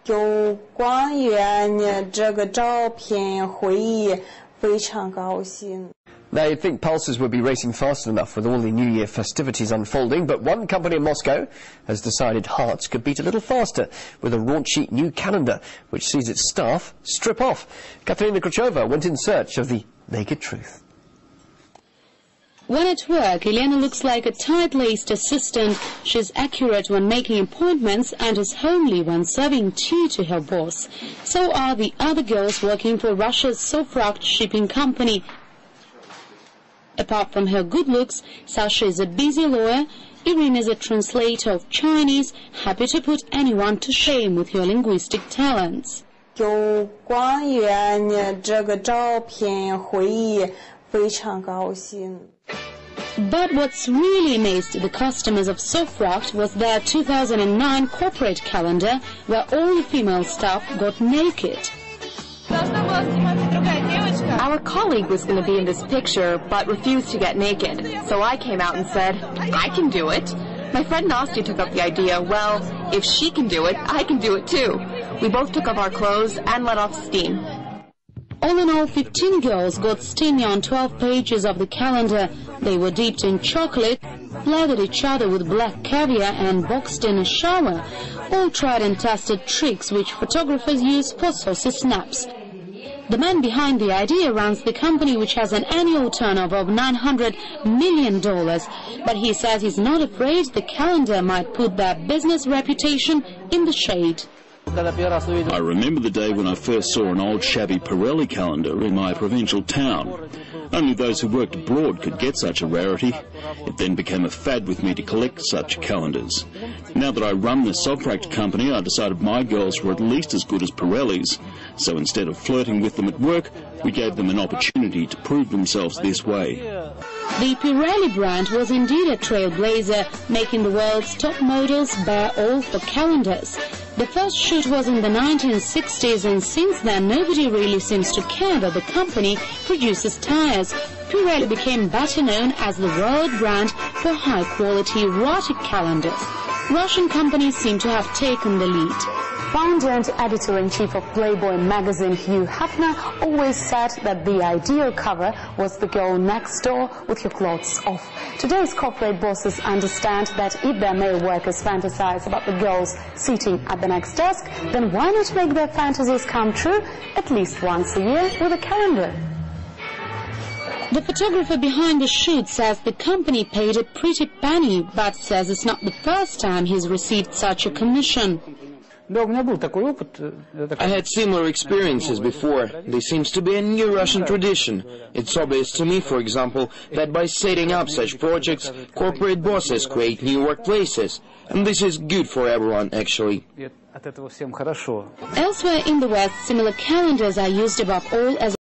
有关于这个照片会议非常高兴。 Now, you'd think pulses would be racing fast enough with all the New Year festivities unfolding, but one company in Moscow has decided hearts could beat a little faster with a raunchy new calendar, which sees its staff strip off. Katerina Khrushcheva went in search of the naked truth. When at work, Elena looks like a tight-laced assistant. She's accurate when making appointments and is homely when serving tea to her boss. So are the other girls working for Russia's Sovfracht shipping company. Apart from her good looks, Sasha is a busy lawyer, Irina is a translator of Chinese, happy to put anyone to shame with her linguistic talents. 有关于这个照片会议非常高兴。 But what's really amazed the customers of Sovfracht was their 2009 corporate calendar, where all the female staff got naked. Our colleague was going to be in this picture, but refused to get naked. So I came out and said, I can do it. My friend Nastya took up the idea, well, if she can do it, I can do it too. We both took off our clothes and let off steam. All in all, 15 girls got steamy on 12 pages of the calendar. They were dipped in chocolate, lathered each other with black caviar and boxed in a shower. All tried and tested tricks which photographers use for saucy snaps. The man behind the idea runs the company, which has an annual turnover of $900 million. But he says he's not afraid the calendar might put their business reputation in the shade. I remember the day when I first saw an old shabby Pirelli calendar in my provincial town. Only those who worked abroad could get such a rarity. It then became a fad with me to collect such calendars. Now that I run the Sovfracht company, I decided my girls were at least as good as Pirelli's. So instead of flirting with them at work, we gave them an opportunity to prove themselves this way. The Pirelli brand was indeed a trailblazer, making the world's top models bare all for calendars. The first shoot was in the 1960s, and since then nobody really seems to care that the company produces tires. Pirelli became better known as the world brand for high-quality erotic calendars. Russian companies seem to have taken the lead. Founder and editor-in-chief of Playboy magazine Hugh Hefner always said that the ideal cover was the girl next door with her clothes off. Today's corporate bosses understand that if their male workers fantasize about the girls sitting at the next desk, then why not make their fantasies come true at least once a year with a calendar? The photographer behind the shoot says the company paid a pretty penny, but says it's not the first time he's received such a commission. I had similar experiences before. This seems to be a new Russian tradition. It's obvious to me, for example, that by setting up such projects, corporate bosses create new workplaces. And this is good for everyone, actually. Elsewhere in the West, similar calendars are used above all as